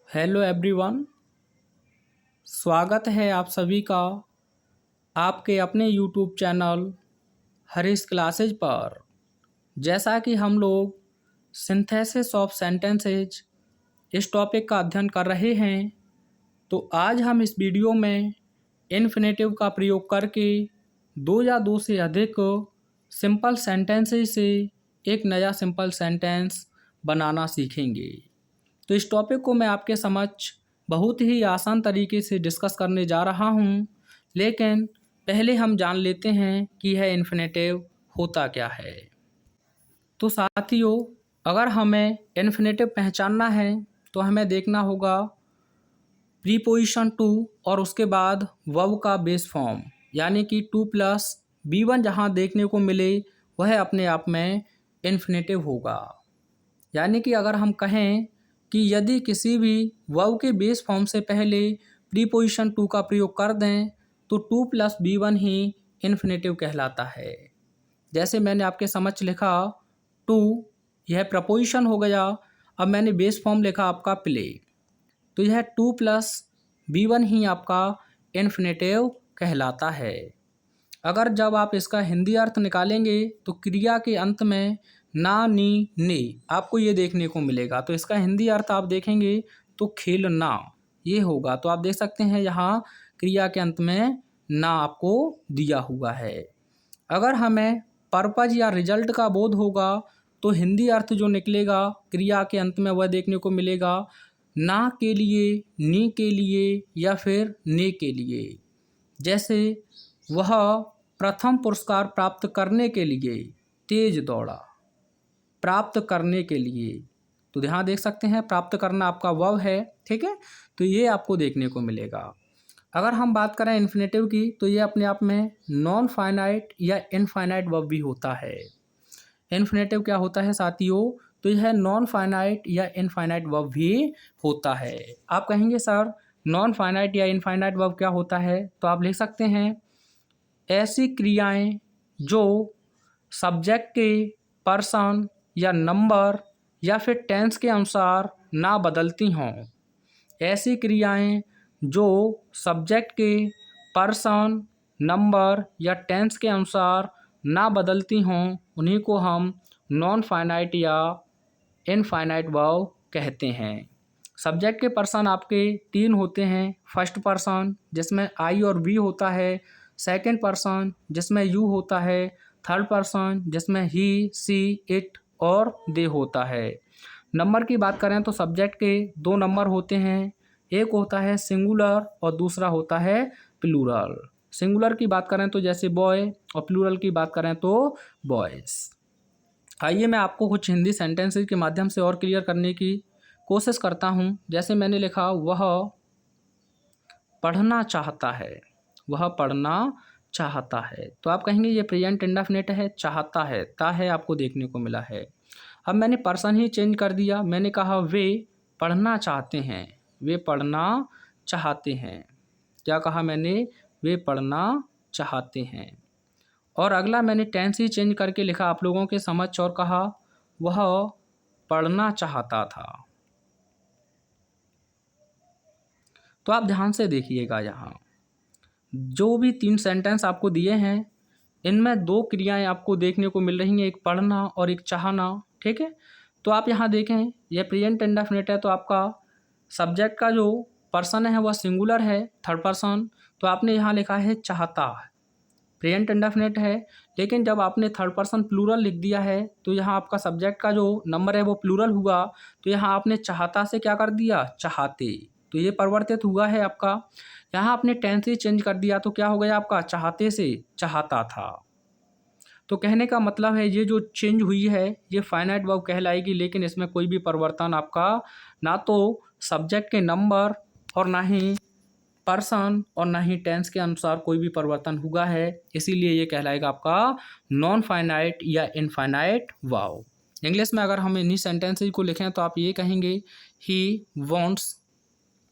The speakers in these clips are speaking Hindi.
Hello everyone. स्वागत है आप सभी का आपके अपने यूट्यूब चैनल हरीश क्लासेज पर। जैसा कि हम लोग सिंथेसिस ऑफ सेंटेंसेज इस टॉपिक का अध्ययन कर रहे हैं, तो आज हम इस वीडियो में इन्फिनेटिव का प्रयोग करके दो या दो से अधिक सिंपल सेंटेंसेज से एक नया सिंपल सेंटेंस बनाना सीखेंगे। तो इस टॉपिक को मैं आपके समक्ष बहुत ही आसान तरीके से डिस्कस करने जा रहा हूँ, लेकिन पहले हम जान लेते हैं कि यह इन्फिनेटिव होता क्या है। तो साथियों, अगर हमें इन्फिनेटिव पहचानना है तो हमें देखना होगा प्रीपोजिशन टू और उसके बाद वर्ब का बेस फॉर्म, यानी कि टू प्लस B1 जहाँ देखने को मिले वह अपने आप में इन्फिनेटिव होगा। यानी कि अगर हम कहें कि यदि किसी भी वर्ब के बेस फॉर्म से पहले प्रीपोजिशन टू का प्रयोग कर दें तो टू प्लस B1 ही इन्फिनेटिव कहलाता है। जैसे मैंने आपके समक्ष लिखा टू, यह प्रपोजिशन हो गया। अब मैंने बेस फॉर्म लिखा आपका प्ले, तो यह टू प्लस B1 ही आपका इन्फिनेटिव कहलाता है। अगर जब आप इसका हिंदी अर्थ निकालेंगे तो क्रिया के अंत में ना, नी, ने आपको ये देखने को मिलेगा। तो इसका हिंदी अर्थ आप देखेंगे तो खेलना ये होगा। तो आप देख सकते हैं यहाँ क्रिया के अंत में ना आपको दिया हुआ है। अगर हमें पर्पज या रिजल्ट का बोध होगा तो हिंदी अर्थ जो निकलेगा क्रिया के अंत में वह देखने को मिलेगा ना के लिए, नी के लिए या फिर ने के लिए। जैसे वह प्रथम पुरस्कार प्राप्त करने के लिए तेज दौड़ा, प्राप्त करने के लिए। तो यहाँ देख सकते हैं प्राप्त करना आपका वर्ब है, ठीक है। तो ये आपको देखने को मिलेगा। अगर हम बात करें इन्फिनेटिव की तो ये अपने आप में नॉन फाइनाइट या इनफाइनाइट वर्ब भी होता है। इन्फिनेटिव क्या होता है साथियों? तो यह नॉन फाइनाइट या इनफाइनाइट वर्ब भी होता है। आप कहेंगे सर नॉन फाइनाइट या इनफाइनाइट वर्ब क्या होता है? तो आप लिख सकते हैं ऐसी क्रियाएं जो सब्जेक्ट के, पर्सन या नंबर या फिर टेंस के अनुसार ना बदलती हों। ऐसी क्रियाएं जो सब्जेक्ट के, पर्सन, नंबर या टेंस के अनुसार ना बदलती हों, उन्हीं को हम नॉन फाइनाइट या इनफाइनाइट वर्ब कहते हैं। सब्जेक्ट के पर्सन आपके तीन होते हैं। फर्स्ट पर्सन जिसमें आई और वी होता है, सेकंड पर्सन जिसमें यू होता है, थर्ड पर्सन जिसमें ही, सी, इट और दे होता है। नंबर की बात करें तो सब्जेक्ट के दो नंबर होते हैं, एक होता है सिंगुलर और दूसरा होता है प्लूरल। सिंगुलर की बात करें तो जैसे बॉय और प्लूरल की बात करें तो बॉयज़। आइए मैं आपको कुछ हिंदी सेंटेंसेस के माध्यम से और क्लियर करने की कोशिश करता हूँ। जैसे मैंने लिखा वह पढ़ना चाहता है, वह पढ़ना चाहता है। तो आप कहेंगे ये प्रेजेंट इंडेफिनिट है, चाहता है, ता है आपको देखने को मिला है। अब मैंने पर्सन ही चेंज कर दिया, मैंने कहा वे पढ़ना चाहते हैं, वे पढ़ना चाहते हैं। क्या कहा मैंने? वे पढ़ना चाहते हैं। और अगला मैंने टेंस ही चेंज करके लिखा आप लोगों के समझ और कहा वह पढ़ना चाहता था। तो आप ध्यान से देखिएगा, यहाँ जो भी तीन सेंटेंस आपको दिए हैं इनमें दो क्रियाएं आपको देखने को मिल रही हैं, एक पढ़ना और एक चाहना, ठीक है। तो आप यहाँ देखें यह प्रेजेंट इंडेफिनिट है, तो आपका सब्जेक्ट का जो पर्सन है वह सिंगुलर है, थर्ड पर्सन। तो आपने यहाँ लिखा है चाहता, प्रेजेंट इंडेफिनिट है। लेकिन जब आपने थर्ड पर्सन प्लूरल लिख दिया है तो यहाँ आपका सब्जेक्ट का जो नंबर है वो प्लूरल हुआ, तो यहाँ आपने चाहता से क्या कर दिया? चाहते। तो ये परिवर्तित हुआ है आपका। यहाँ आपने टेंस ही चेंज कर दिया तो क्या हो गया आपका? चाहते से चाहता था। तो कहने का मतलब है ये जो चेंज हुई है ये फाइनाइट वर्ब कहलाएगी, लेकिन इसमें कोई भी परिवर्तन आपका ना तो सब्जेक्ट के नंबर और ना ही पर्सन और ना ही टेंस के अनुसार कोई भी परिवर्तन हुआ है, इसीलिए ये कहलाएगा आपका नॉन फाइनाइट या इनफाइनाइट वर्ब। इंग्लिश में अगर हम इन्हीं सेंटेंसेस को लिखें तो आप ये कहेंगे ही वॉन्ट्स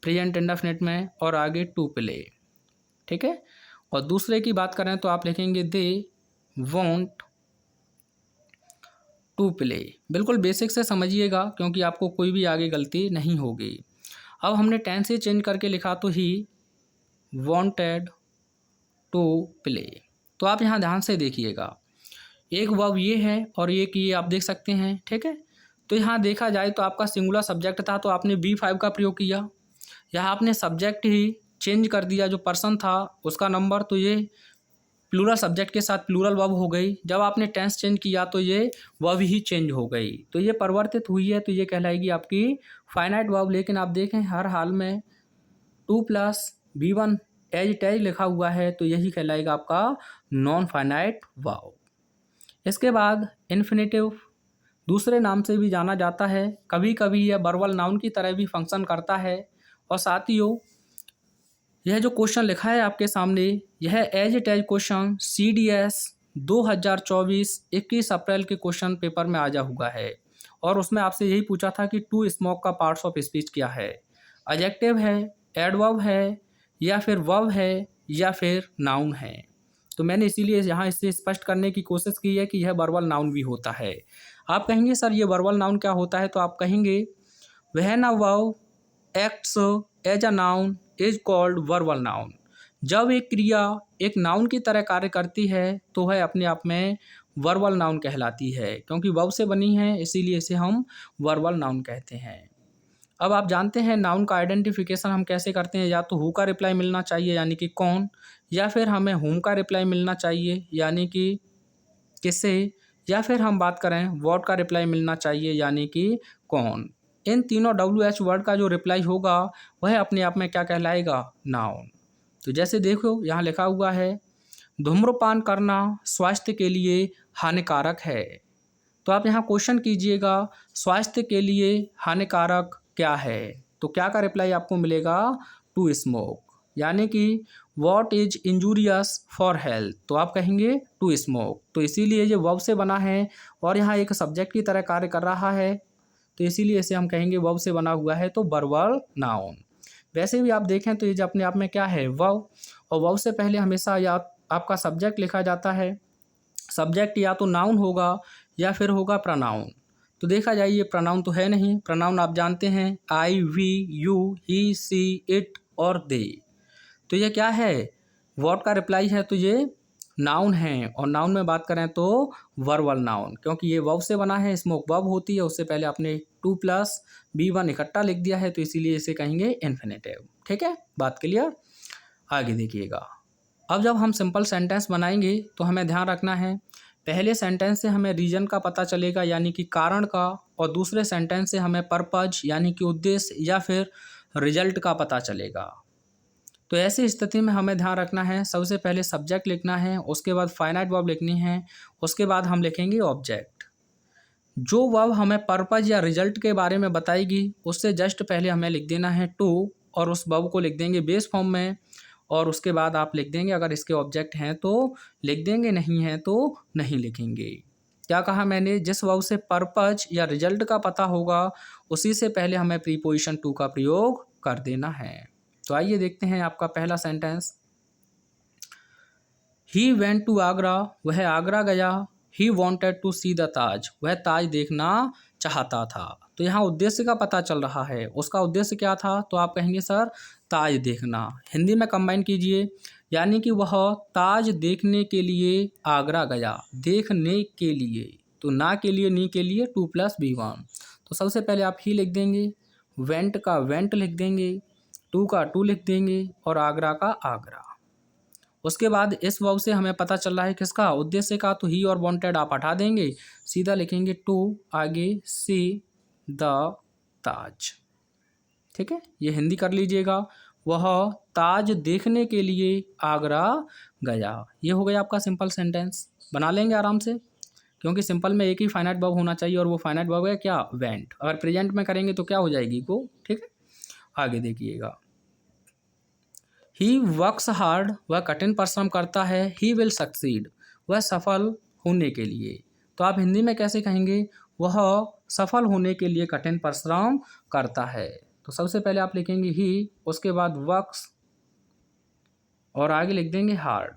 प्रेजेंट इंडेफिनिट में और आगे टू प्ले, ठीक है। और दूसरे की बात करें तो आप लिखेंगे दे वॉन्ट टू प्ले। बिल्कुल बेसिक से समझिएगा क्योंकि आपको कोई भी आगे गलती नहीं होगी। अब हमने टेंस ही चेंज करके लिखा तो ही वांटेड टू प्ले। तो आप यहाँ ध्यान से देखिएगा, एक वर्ब ये है और एक ये आप देख सकते हैं, ठीक है। तो यहाँ देखा जाए तो आपका सिंगुलर सब्जेक्ट था तो आपने B5 का प्रयोग किया। यहाँ आपने सब्जेक्ट ही चेंज कर दिया, जो पर्सन था उसका नंबर, तो ये प्लूरल सब्जेक्ट के साथ प्लूरल वर्ब हो गई। जब आपने टेंस चेंज किया तो ये वर्ब ही चेंज हो गई, तो ये परिवर्तित हुई है, तो ये कहलाएगी आपकी फाइनाइट वर्ब। लेकिन आप देखें हर हाल में 2+B1 एज इट एज लिखा हुआ है, तो यही कहलाएगा आपका नॉन फाइनाइट वर्ब। इसके बाद इन्फिनेटिव दूसरे नाम से भी जाना जाता है, कभी कभी यह वर्बल नाउन की तरह भी फंक्शन करता है। और साथियों, यह जो क्वेश्चन लिखा है आपके सामने, यह as it is question CDS 2024 21 अप्रैल के क्वेश्चन पेपर में आया हुआ है। और उसमें आपसे यही पूछा था कि टू स्मोक का पार्ट्स ऑफ स्पीच क्या है, एडजेक्टिव है, एडवर्ब है, या फिर वर्ब है, या फिर नाउन है। तो मैंने इसीलिए यहाँ इससे स्पष्ट करने की कोशिश की है कि यह वर्बल नाउन भी होता है। आप कहेंगे सर ये वर्बल नाउन क्या होता है, तो आप कहेंगे when a verb acts as a noun is called verbal noun. जब एक क्रिया एक नाउन की तरह कार्य करती है तो वह अपने आप में वर्बल नाउन कहलाती है, क्योंकि वर्ब से बनी है इसीलिए इसे हम वर्बल नाउन कहते हैं। अब आप जानते हैं नाउन का आइडेंटिफिकेशन हम कैसे करते हैं, या तो हु का रिप्लाई मिलना चाहिए यानी कि कौन, या फिर हमें हुम का रिप्लाई मिलना चाहिए यानी कि किससे, या फिर हम बात करें व्हाट का रिप्लाई मिलना चाहिए यानी कि कौन। इन तीनों WH वर्ड का जो रिप्लाई होगा वह अपने आप में क्या कहलाएगा, नाउन। तो जैसे देखो यहाँ लिखा हुआ है धूम्रपान करना स्वास्थ्य के लिए हानिकारक है। तो आप यहाँ क्वेश्चन कीजिएगा स्वास्थ्य के लिए हानिकारक क्या है, तो क्या का रिप्लाई आपको मिलेगा, टू स्मोक, यानी कि what is injurious for health, तो आप कहेंगे टू स्मोक। तो इसीलिए ये वर्ब से बना है और यहाँ एक सब्जेक्ट की तरह कार्य कर रहा है, तो इसीलिए इसे हम कहेंगे वर्ब से बना हुआ है, तो वर्बल नाउन। वैसे भी आप देखें तो ये जो अपने आप में क्या है, वर्ब, और वर्ब से पहले हमेशा या आपका सब्जेक्ट लिखा जाता है। सब्जेक्ट या तो नाउन होगा या फिर होगा प्रनाउन। तो देखा जाए ये प्रनाउन तो है नहीं, प्रनाउन आप जानते हैं I, we, you, he, she, it और दे। तो ये क्या है, व्हाट का रिप्लाई है, तो ये नाउन है। और नाउन में बात करें तो वर्बल नाउन, क्योंकि ये वर्ब से बना है, स्मोक वर्ब होती है, उससे पहले आपने 2+B1 इकट्ठा लिख दिया है, तो इसीलिए इसे कहेंगे इन्फिनेटिव। ठीक है, बात क्लियर। आगे देखिएगा, अब जब हम सिंपल सेंटेंस बनाएंगे तो हमें ध्यान रखना है, पहले सेंटेंस से हमें रीजन का पता चलेगा यानी कि कारण का, और दूसरे सेंटेंस से हमें पर्पज यानी कि उद्देश्य या फिर रिजल्ट का पता चलेगा। तो ऐसी स्थिति में हमें ध्यान रखना है, सबसे पहले सब्जेक्ट लिखना है, उसके बाद फाइनाइट वर्ब लिखनी है, उसके बाद हम लिखेंगे ऑब्जेक्ट। जो वर्ब हमें पर्पज या रिजल्ट के बारे में बताएगी उससे जस्ट पहले हमें लिख देना है टू, और उस वर्ब को लिख देंगे बेस फॉर्म में, और उसके बाद आप लिख देंगे अगर इसके ऑब्जेक्ट हैं तो लिख देंगे, नहीं हैं तो नहीं लिखेंगे। क्या कहा मैंने, जिस वर्ब से पर्पज या रिजल्ट का पता होगा उसी से पहले हमें प्रीपोजिशन टू का प्रयोग कर देना है। तो आइए देखते हैं आपका पहला sentence, he went to Agra, वह आगरा गया, he wanted to see the Taj, वह ताज देखना चाहता था। तो यहाँ उद्देश्य का पता चल रहा है, उसका उद्देश्य क्या था, तो आप कहेंगे सर ताज देखना। हिंदी में कंबाइन कीजिए, यानी कि वह ताज देखने के लिए आगरा गया, देखने के लिए, तो ना के लिए, नी के लिए 2+B1। तो सबसे पहले आप ही लिख देंगे, वेंट का वेंट लिख देंगे, टू का टू लिख देंगे, और आगरा का आगरा। उसके बाद इस वर्ब से हमें पता चल रहा है किसका, उद्देश्य का, तो ही और वांटेड आप हटा देंगे, सीधा लिखेंगे टू, आगे सी द ताज। ठीक है, ये हिंदी कर लीजिएगा, वह ताज देखने के लिए आगरा गया। ये हो गया आपका सिंपल सेंटेंस, बना लेंगे आराम से, क्योंकि सिंपल में एक ही फाइनाइट वर्ब होना चाहिए, और वो फाइनाइट वर्ब है क्या, वेंट। अगर प्रेजेंट में करेंगे तो क्या हो जाएगी को। ठीक है, आगे देखिएगा, ही वर्क्स हार्ड, वह कठिन परिश्रम करता है, ही विल सक्सीड, वह सफल होने के लिए। तो आप हिंदी में कैसे कहेंगे, वह सफल होने के लिए कठिन परिश्रम करता है। तो सबसे पहले आप लिखेंगे ही, उसके बाद वर्क्स, और आगे लिख देंगे हार्ड।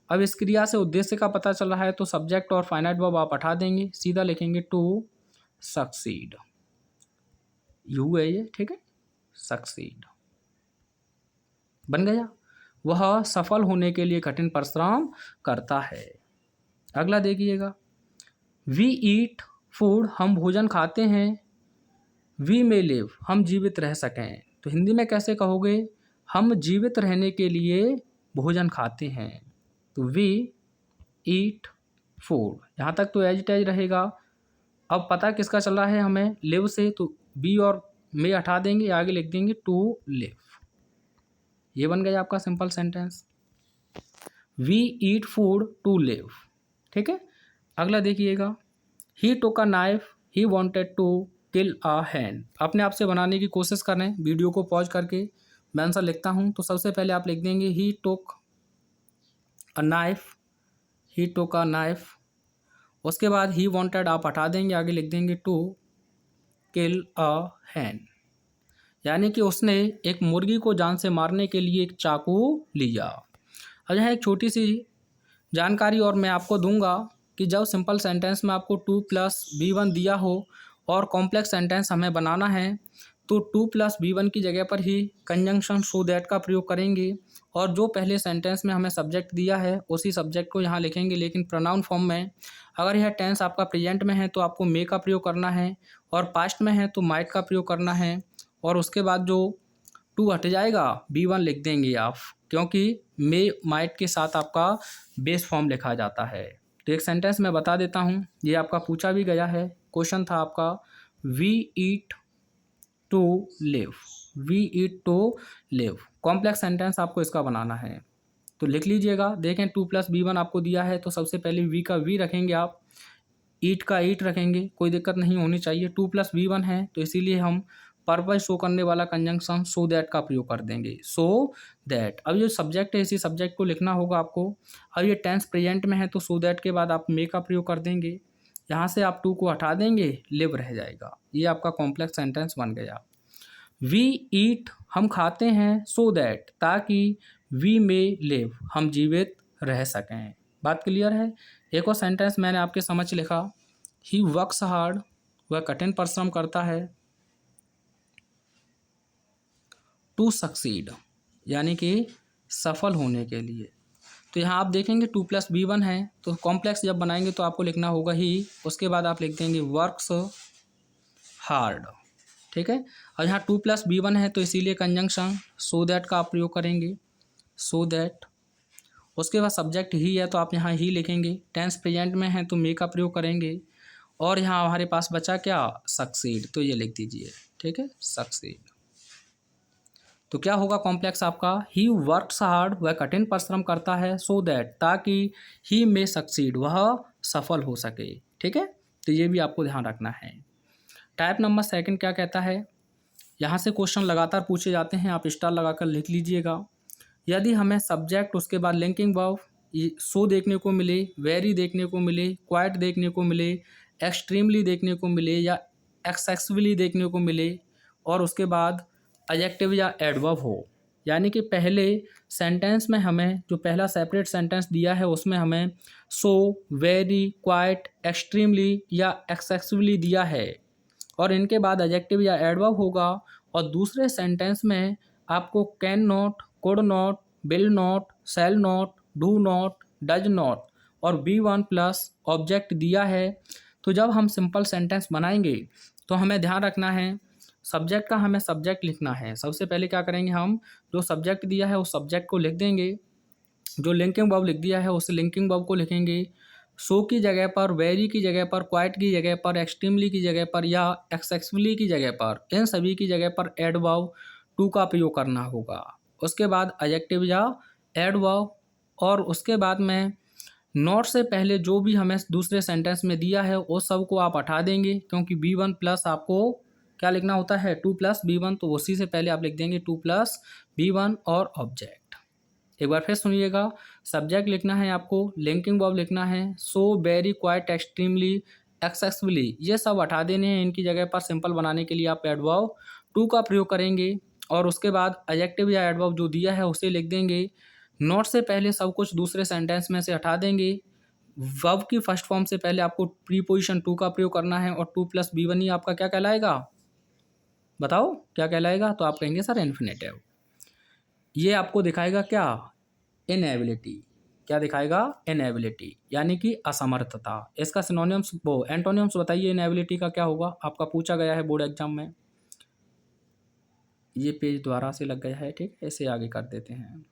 अब इस क्रिया से उद्देश्य का पता चल रहा है, तो सब्जेक्ट और फाइनाइट वर्ब आप हटा देंगे, सीधा लिखेंगे टू सक्सीड, यू है ये। ठीक है, सक्सीड। बन गया, वह सफल होने के लिए कठिन परिश्रम करता है। अगला देखिएगा, वी ईट फूड, हम भोजन खाते हैं। वी मे लिव, हम जीवित रह सकें। तो हिंदी में कैसे कहोगे, हम जीवित रहने के लिए भोजन खाते हैं। तो वी ईट फूड, यहाँ तक तो एज इट एज रहेगा। अब पता किसका चल रहा है हमें, लिव से, तो बी और मे हटा देंगे, आगे लिख देंगे टू लिव। ये बन गया आपका simple sentence, we eat food to live. ठीक है। अगला देखिएगा, he took a knife, he wanted to kill a hen. अपने आप से बनाने की कोशिश करें, वीडियो को पॉज करके। मैं आंसर लिखता हूँ, तो सबसे पहले आप लिख देंगे ही took a knife, he took a knife. उसके बाद ही वॉन्टेड आप हटा देंगे, आगे लिख देंगे टू किल अ हैन, यानी कि उसने एक मुर्गी को जान से मारने के लिए एक चाकू लिया। अब यहाँ एक छोटी सी जानकारी और मैं आपको दूंगा कि जब सिंपल सेंटेंस में आपको 2+B1 दिया हो और कॉम्प्लेक्स सेंटेंस हमें बनाना है, तो 2+B1 की जगह पर ही कंजंक्शन सो दैट का प्रयोग करेंगे, और जो पहले सेंटेंस में हमें सब्जेक्ट दिया है उसी सब्जेक्ट को यहाँ लिखेंगे, लेकिन प्रोनाउन फॉर्म में। अगर यह टेंस आपका प्रेजेंट में है तो आपको मे का प्रयोग करना है, और पास्ट में है तो माइट का प्रयोग करना है, और उसके बाद जो 2 हट जाएगा, B1 लिख देंगे आप, क्योंकि मे माइट के साथ आपका बेस फॉर्म लिखा जाता है। तो एक सेंटेंस मैं बता देता हूँ, ये आपका पूछा भी गया है, क्वेश्चन था आपका, we eat to live, we eat to live. Complex sentence आपको इसका बनाना है, तो लिख लीजिएगा। देखें 2+B1 आपको दिया है, तो सबसे पहले वी का वी रखेंगे आप, ईट का ईट रखेंगे, कोई दिक्कत नहीं होनी चाहिए। 2+B1 है तो इसीलिए हम पर्पस शो करने वाला कंजंक्शन सो दैट का प्रयोग कर देंगे, सो दैट। अब ये सब्जेक्ट है, इसी सब्जेक्ट को लिखना होगा आपको। अब ये टेंस प्रेजेंट में है तो सो दैट के बाद आप मे का प्रयोग कर देंगे, यहाँ से आप 2 को हटा देंगे, लिव रह जाएगा। ये आपका कॉम्प्लेक्स सेंटेंस बन गया। वी ईट, हम खाते हैं, सो दैट, ताकि वी मे लिव, हम जीवित रह सकें। बात क्लियर है। एक और सेंटेंस मैंने आपके समझ लिखा, ही वर्क्स हार्ड, वह कठिन परिश्रम करता है, टू सक्सीड, यानी कि सफल होने के लिए। तो यहाँ आप देखेंगे 2+B1 है, तो कॉम्प्लेक्स जब बनाएंगे तो आपको लिखना होगा ही, उसके बाद आप लिख देंगे वर्क्स हार्ड। ठीक है। और यहाँ 2+B1 है तो इसीलिए कंजंक्शन सो दैट का आप प्रयोग करेंगे, सो दैट। उसके बाद सब्जेक्ट ही है तो आप यहाँ ही लिखेंगे, टेंस प्रेजेंट में है तो मे का प्रयोग करेंगे, और यहाँ हमारे पास बचा क्या, सक्सीड, तो ये लिख दीजिए। ठीक है, सक्सीड। तो क्या होगा कॉम्प्लेक्स आपका, ही वर्क्स हार्ड, वह कठिन परिश्रम करता है, सो दैट, ताकि ही मे सक्सीड, वह सफल हो सके। ठीक है, तो ये भी आपको ध्यान रखना है। टाइप नंबर 2 क्या कहता है, यहाँ से क्वेश्चन लगातार पूछे जाते हैं, आप स्टार लगाकर लिख लीजिएगा। यदि हमें सब्जेक्ट, उसके बाद लिंकिंग वर्ब, सो देखने को मिले, वेरी देखने को मिले, क्वाइट देखने को मिले, एक्सट्रीमली देखने को मिले, या एक्सेसिवली देखने को मिले, और उसके बाद एडजेक्टिव या एडवर्ब हो, यानी कि पहले सेंटेंस में हमें जो पहला सेपरेट सेंटेंस दिया है उसमें हमें सो, वेरी, क्वाइट, एक्सट्रीमली या एक्सेसिवली दिया है, और इनके बाद एडजेक्टिव या एडवर्ब होगा, और दूसरे सेंटेंस में आपको can not, could not, will not, shall not, do not, does not, और B1 प्लस ऑब्जेक्ट दिया है। तो जब हम सिंपल सेंटेंस बनाएंगे तो हमें ध्यान रखना है, सब्जेक्ट का हमें सब्जेक्ट लिखना है। सबसे पहले क्या करेंगे, हम जो सब्जेक्ट दिया है उस सब्जेक्ट को लिख देंगे, जो लिंकिंग वर्ब लिख दिया है उस लिंकिंग वर्ब को लिखेंगे, सो की जगह पर, वेरी की जगह पर, क्वाइट की जगह पर, एक्सट्रीमली की जगह पर, या एक्सेसिवली की जगह पर, इन सभी की जगह पर एडवर्ब टू का प्रयोग करना होगा। उसके बाद एडजेक्टिव या एडवर्ब, और उसके बाद में नॉट से पहले जो भी हमें दूसरे सेंटेंस में दिया है उस सब को आप हटा देंगे, क्योंकि B1 प्लस आपको क्या लिखना होता है, 2+B1, तो उसी से पहले आप लिख देंगे 2+B1 और ऑब्जेक्ट। एक बार फिर सुनिएगा, सब्जेक्ट लिखना है आपको, लिंकिंग वर्ब लिखना है, सो, वेरी, क्वाइट, एक्सट्रीमली, एक्सेसिवली, ये सब हटा देने हैं। इनकी जगह पर सिंपल बनाने के लिए आप एडवर्ब टू का प्रयोग करेंगे, और उसके बाद एडजेक्टिव या एडवर्ब जो दिया है उसे लिख देंगे। नॉट से पहले सब कुछ दूसरे सेंटेंस में से हटा देंगे। वर्ब की फर्स्ट फॉर्म से पहले आपको प्रीपोजिशन टू का प्रयोग करना है, और 2+B1 ही आपका क्या कहलाएगा, बताओ क्या कहलाएगा? तो आप कहेंगे सर इन्फिनेटिव। ये आपको दिखाएगा क्या? इनएबिलिटी। क्या दिखाएगा? इनएबिलिटी यानी कि असमर्थता। इसका सिनोनिम्स वो एंटोनिम्स बताइए इनएबिलिटी का क्या होगा? आपका पूछा गया है बोर्ड एग्जाम में। ये पेज दोबारा से लग गया है, ठीक है, इसे आगे कर देते हैं।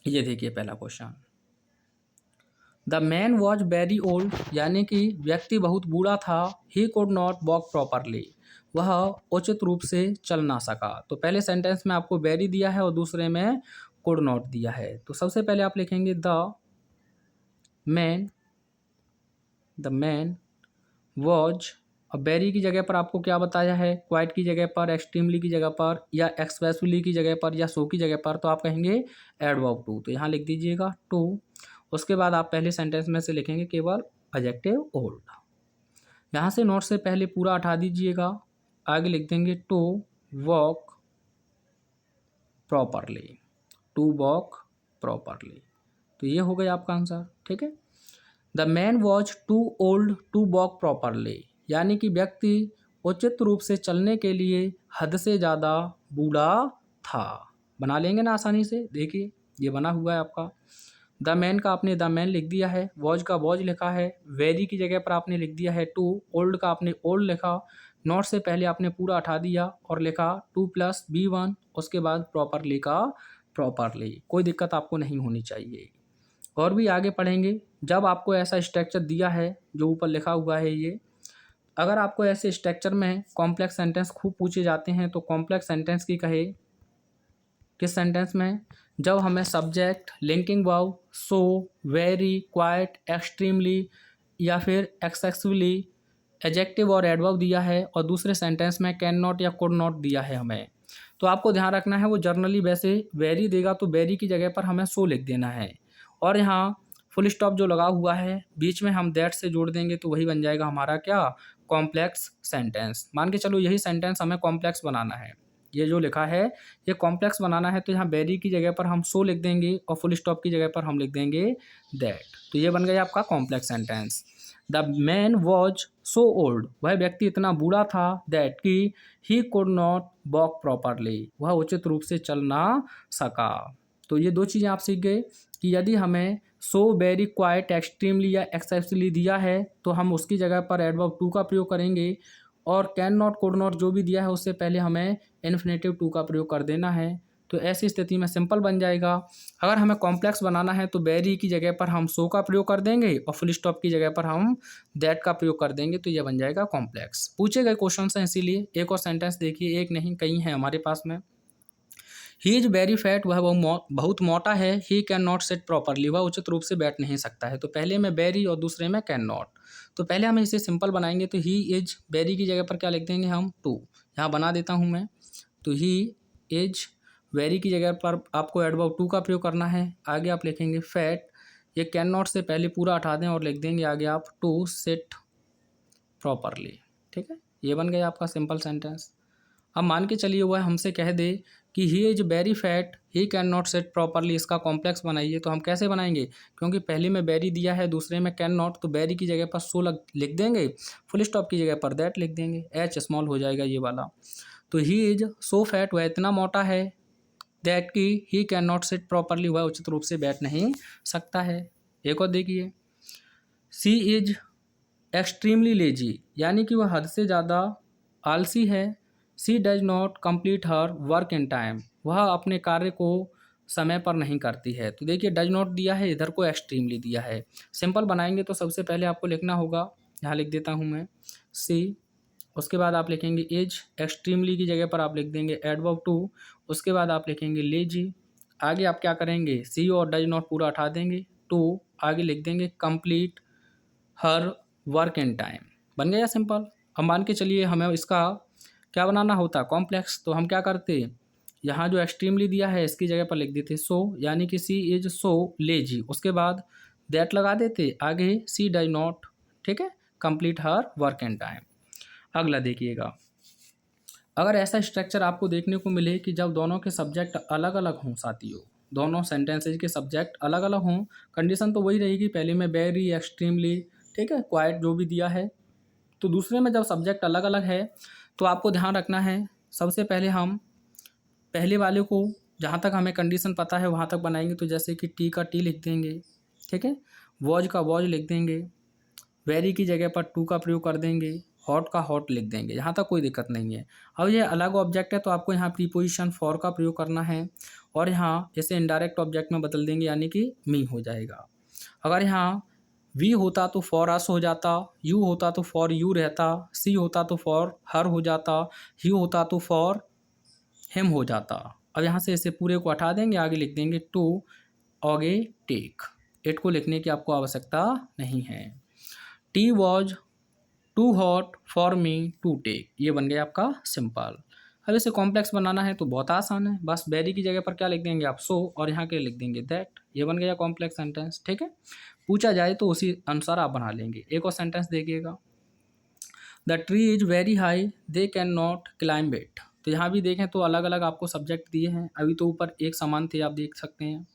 ये देखिए पहला question, the man was very old यानी कि व्यक्ति बहुत बूढ़ा था। He could not walk properly, वह उचित रूप से चल ना सका। तो पहले सेंटेंस में आपको वेरी दिया है और दूसरे में कुड नॉट दिया है। तो सबसे पहले आप लिखेंगे मैन द मैन वॉज। अब वेरी की जगह पर आपको क्या बताया है? क्वाइट की जगह पर, एक्सट्रीमली की जगह पर, या एक्सप्रेसली की जगह पर, या सो की जगह पर। तो आप कहेंगे एडवर्ब टू। तो यहाँ लिख दीजिएगा टू। उसके बाद आप पहले सेंटेंस में से लिखेंगे केवल एडजेक्टिव ओल्ड। यहाँ से नॉट से पहले पूरा हटा दीजिएगा, आगे लिख देंगे to walk properly, to walk properly. तो ये हो गया आपका आंसर, ठीक है। The man was too old to walk properly यानी कि व्यक्ति उचित रूप से चलने के लिए हद से ज़्यादा बूढ़ा था। बना लेंगे ना आसानी से, देखिए ये बना हुआ है आपका। द मैन का आपने द मैन लिख दिया है, वॉज का वॉज लिखा है, वेरी की जगह पर आपने लिख दिया है टू, ओल्ड का आपने ओल्ड लिखा, नॉट से पहले आपने पूरा हटा दिया और लिखा टू प्लस B1, उसके बाद प्रॉपरली का प्रॉपरली। कोई दिक्कत आपको नहीं होनी चाहिए। और भी आगे पढ़ेंगे। जब आपको ऐसा स्ट्रक्चर दिया है जो ऊपर लिखा हुआ है ये, अगर आपको ऐसे स्ट्रक्चर में कॉम्प्लेक्स सेंटेंस खूब पूछे जाते हैं तो कॉम्प्लेक्स सेंटेंस की कहे किस सेंटेंस में? जब हमें सब्जेक्ट, लिंकिंग वर्ब, सो, वेरी, क्वाइट, एक्सट्रीमली या फिर एक्सेसिवली एडजेक्टिव और एडवर्ब दिया है और दूसरे सेंटेंस में कैन नॉट या कुड नॉट दिया है हमें, तो आपको ध्यान रखना है वो जर्नली वैसे वेरी देगा तो वेरी की जगह पर हमें सो लिख देना है। और यहाँ फुल स्टॉप जो लगा हुआ है बीच में हम दैट से जोड़ देंगे तो वही बन जाएगा हमारा क्या? Complex sentence. मान के चलो यही सेंटेंस हमें कॉम्प्लेक्स बनाना है, ये जो लिखा है ये कॉम्प्लेक्स बनाना है, तो यहाँ वेरी की जगह पर हम सो लिख देंगे और फुल स्टॉप की जगह पर हम लिख देंगे दैट। तो ये बन गया आपका complex sentence. The man was so old, वह व्यक्ति इतना बूढ़ा था, दैट कि he could not walk properly, वह उचित रूप से चल ना सका। तो ये दो चीज़ें आप सीख गए कि यदि हमें सो, वेरी, क्वाइट, एक्सट्रीमली या एक्सेसिवली दिया है तो हम उसकी जगह पर एडवर्ब टू का प्रयोग करेंगे, और कैन नॉट, कुड नॉट जो भी दिया है उससे पहले हमें इन्फिनेटिव टू का प्रयोग कर देना है। तो ऐसी स्थिति में सिंपल बन जाएगा। अगर हमें कॉम्प्लेक्स बनाना है तो वेरी की जगह पर हम सो का प्रयोग कर देंगे और फुल स्टॉप की जगह पर हम दैट का प्रयोग कर देंगे, तो यह बन जाएगा कॉम्प्लेक्स। पूछे गए क्वेश्चन हैं इसीलिए। एक और सेंटेंस देखिए, एक नहीं कई हैं हमारे पास में। ही इज वेरी फैट, वह बहुत मोटा है। He can not sit properly, वह उचित रूप से बैठ नहीं सकता है। तो पहले में वेरी और दूसरे में कैन नॉट। तो पहले हम इसे सिंपल बनाएंगे तो ही इज, वेरी की जगह पर क्या लिख देंगे हम? टू। यहाँ बना देता हूँ मैं। तो ही इज, वेरी की जगह पर आपको एडवर्ब टू का प्रयोग करना है। आगे आप लिखेंगे फैट, ये कैन नॉट से पहले पूरा हटा दें और लिख देंगे आगे आप टू सिट प्रॉपरली। ठीक है, ये बन गया आपका सिंपल सेंटेंस। अब मान के चलिए वह हमसे कह दे कि he is very fat, he can not sit properly, इसका कॉम्प्लेक्स बनाइए। तो हम कैसे बनाएंगे? क्योंकि पहले में वेरी दिया है, दूसरे में कैन नॉट, तो वेरी की जगह पर सो लिख देंगे, फुल स्टॉप की जगह पर दैट लिख देंगे, एच स्मॉल हो जाएगा ये वाला। तो ही इज सो फैट, वह इतना मोटा है, दैट की ही कैन नॉट सिट प्रॉपरली, वह उचित रूप से बैठ नहीं सकता है। एक और देखिए, सी इज एक्सट्रीमली लेजी यानी कि वह हद से ज़्यादा आलसी है। She does not complete her work in time, वह अपने कार्य को समय पर नहीं करती है। तो देखिए डज नॉट दिया है, इधर को एक्सट्रीमली दिया है। सिंपल बनाएंगे तो सबसे पहले आपको लिखना होगा, यहाँ लिख देता हूँ मैं सी, उसके बाद आप लिखेंगे इज, एक्सट्रीमली की जगह पर आप लिख देंगे एडवर्ब टू, उसके बाद आप लिखेंगे लेजी। आगे आप क्या करेंगे? सी और डज नॉट पूरा हटा देंगे, टू आगे लिख देंगे complete her work in time. बन गया सिंपल। हम मान के चलिए हमें इसका क्या बनाना होता? कॉम्प्लेक्स। तो हम क्या करते? यहाँ जो एक्सट्रीमली दिया है इसकी जगह पर लिख देते सो, यानी कि सी इज सो लेजी, उसके बाद दैट लगा देते, आगे सी डज नॉट, ठीक है, complete her work in time. अगला देखिएगा, अगर ऐसा स्ट्रक्चर आपको देखने को मिले कि जब दोनों के सब्जेक्ट अलग अलग हों साथियों, दोनों सेंटेंसेज के सब्जेक्ट अलग अलग हों, कंडीशन तो वही रहेगी, पहले में वेरी, एक्सट्रीमली, ठीक है, क्वाइट जो भी दिया है तो दूसरे में जब सब्जेक्ट अलग अलग है तो आपको ध्यान रखना है, सबसे पहले हम पहले वाले को जहाँ तक हमें कंडीशन पता है वहाँ तक बनाएंगे। तो जैसे कि टी का टी लिख देंगे, ठीक है, वॉज का वॉज लिख देंगे, वेरी की जगह पर टू का प्रयोग कर देंगे, हॉट का हॉट लिख देंगे, यहाँ तक कोई दिक्कत नहीं है। अब ये अलग ऑब्जेक्ट है तो आपको यहाँ प्रीपोजिशन फॉर का प्रयोग करना है और यहाँ इसे इनडायरेक्ट ऑब्जेक्ट में बदल देंगे, यानी कि मी हो जाएगा। अगर यहाँ वी होता तो फॉर अस हो जाता, यू होता तो फॉर यू रहता, सी होता तो फॉर हर हो जाता, ही होता तो फॉर हिम हो जाता। अब यहाँ से इसे पूरे को हटा देंगे, आगे लिख देंगे टू, आगे टेक, इट को लिखने की आपको आवश्यकता नहीं है। Tea was too hot for me to take, ये बन गया आपका सिंपल। अब इसे कॉम्प्लेक्स बनाना है तो बहुत आसान है, बस वेरी की जगह पर क्या लिख देंगे आप, सो, और यहाँ के लिख देंगे दैट, ये बन गया कॉम्प्लेक्स सेंटेंस, ठीक है। पूछा जाए तो उसी अनुसार आप बना लेंगे। एक और सेंटेंस देखिएगा, the tree is very high they can not climb it. तो यहाँ भी देखें तो अलग अलग आपको सब्जेक्ट दिए हैं, अभी तो ऊपर एक समान थे, आप देख सकते हैं।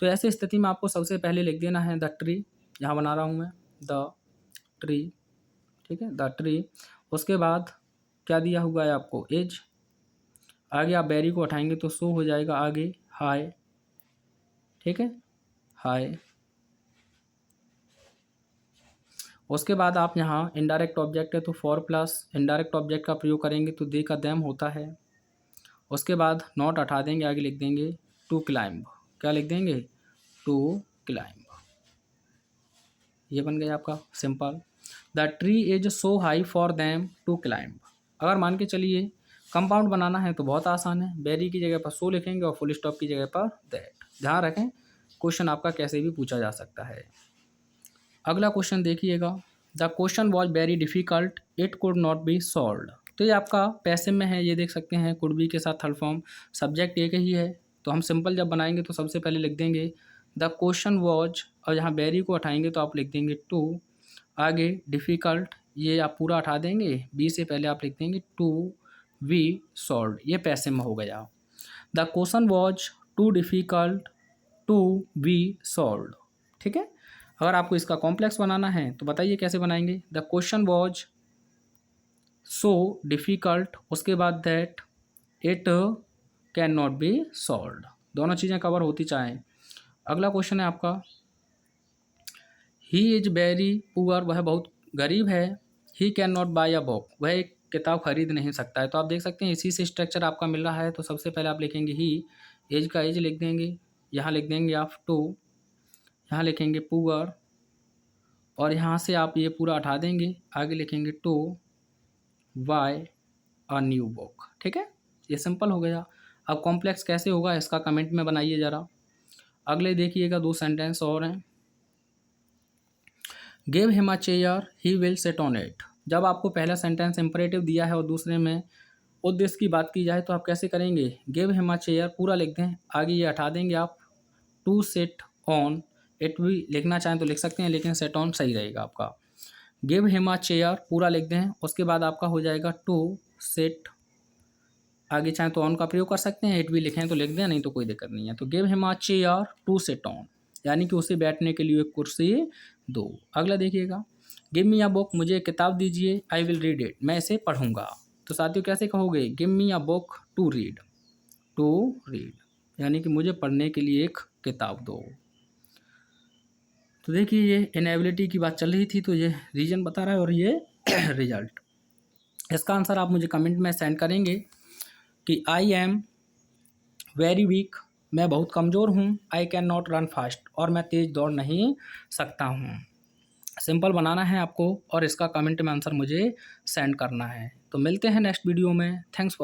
तो ऐसी स्थिति में आपको सबसे पहले लिख देना है द ट्री, यहाँ बना रहा हूँ मैं द ट्री, ठीक है, द ट्री। उसके बाद क्या दिया हुआ है आपको, एज, आगे आप बैरी को उठाएंगे तो सो हो जाएगा, आगे हाई, ठीक है, हाई। उसके बाद आप यहाँ इनडायरेक्ट ऑब्जेक्ट है तो फॉर प्लस इनडायरेक्ट ऑब्जेक्ट का प्रयोग करेंगे तो दे का देम होता है। उसके बाद नॉट हटा देंगे, आगे लिख देंगे टू क्लाइंब, क्या लिख देंगे, टू क्लाइंब, ये बन गया आपका simple. The tree is so high for them to climb. अगर मान के चलिए कंपाउंड बनाना है तो बहुत आसान है, बेरी की जगह पर सो लिखेंगे और फुल स्टॉप की जगह पर दैट। ध्यान रखें क्वेश्चन आपका कैसे भी पूछा जा सकता है। अगला क्वेश्चन देखिएगा, the question was very difficult it could not be solved. तो ये आपका पैसिव में है, ये देख सकते हैं, कुड बी के साथ थर्ड फॉर्म, सब्जेक्ट एक ही है। तो हम सिंपल जब बनाएंगे तो सबसे पहले लिख देंगे द क्वेश्चन वॉज, और यहाँ वेरी को हटाएंगे तो आप लिख देंगे टू, आगे डिफ़िकल्ट, ये आप पूरा हटा देंगे, बी से पहले आप लिख देंगे टू वी सॉल्व्ड, ये पैसिव में हो गया। The question was too difficult to be solved, ठीक है। अगर आपको इसका कॉम्प्लेक्स बनाना है तो बताइए कैसे बनाएंगे, the question was so difficult, उसके बाद that it can not be solved, दोनों चीज़ें कवर होती चाहें। अगला क्वेश्चन है आपका, ही इज वेरी पुअर, वह बहुत गरीब है, he can not buy a book, वह एक किताब खरीद नहीं सकता है। तो आप देख सकते हैं इसी से स्ट्रक्चर आपका मिल रहा है। तो सबसे पहले आप लिखेंगे ही, एज का एज लिख देंगे, यहाँ लिख देंगे आप टू, यहाँ लिखेंगे पुअर, और यहाँ से आप ये पूरा हटा देंगे, आगे लिखेंगे to buy a new book, ठीक है, ये सिंपल हो गया। अब कॉम्प्लेक्स कैसे होगा इसका कमेंट में बनाइए ज़रा। अगले देखिएगा, दो सेंटेंस और हैं, give him a chair he will sit on it. जब आपको पहला सेंटेंस इंपरेटिव दिया है और दूसरे में उद्देश्य की बात की जाए तो आप कैसे करेंगे, गिव हिम अ चेयर पूरा लिख दें, आगे ये हटा देंगे आप, टू सिट ऑन इट भी लिखना चाहें तो लिख सकते हैं, लेकिन सेट ऑन सही रहेगा आपका। गिव हिम अ चेयर पूरा लिख दें, उसके बाद आपका हो जाएगा टू सिट, आगे चाहें तो ऑन का प्रयोग कर सकते हैं, इट भी लिखें तो लिख दें, नहीं तो कोई दिक्कत नहीं है। तो give him a chair to sit on, यानी कि उसे बैठने के लिए एक कुर्सी दो। अगला देखिएगा, गिव मी अ बुक, मुझे एक किताब दीजिए, आई विल रीड इट, मैं इसे पढ़ूंगा। तो साथियों कैसे कहोगे, give me a book to read, to read, यानी कि मुझे पढ़ने के लिए एक किताब दो। तो देखिए ये इनेबिलिटी की बात चल रही थी, तो ये रीजन बता रहा है और ये रिजल्ट। इसका आंसर आप मुझे कमेंट में सेंड करेंगे कि आई एम वेरी वीक, मैं बहुत कमज़ोर हूँ, I can not run fast, और मैं तेज़ दौड़ नहीं सकता हूँ। सिंपल बनाना है आपको और इसका कमेंट में आंसर मुझे सेंड करना है। तो मिलते हैं नेक्स्ट वीडियो में। Thanks for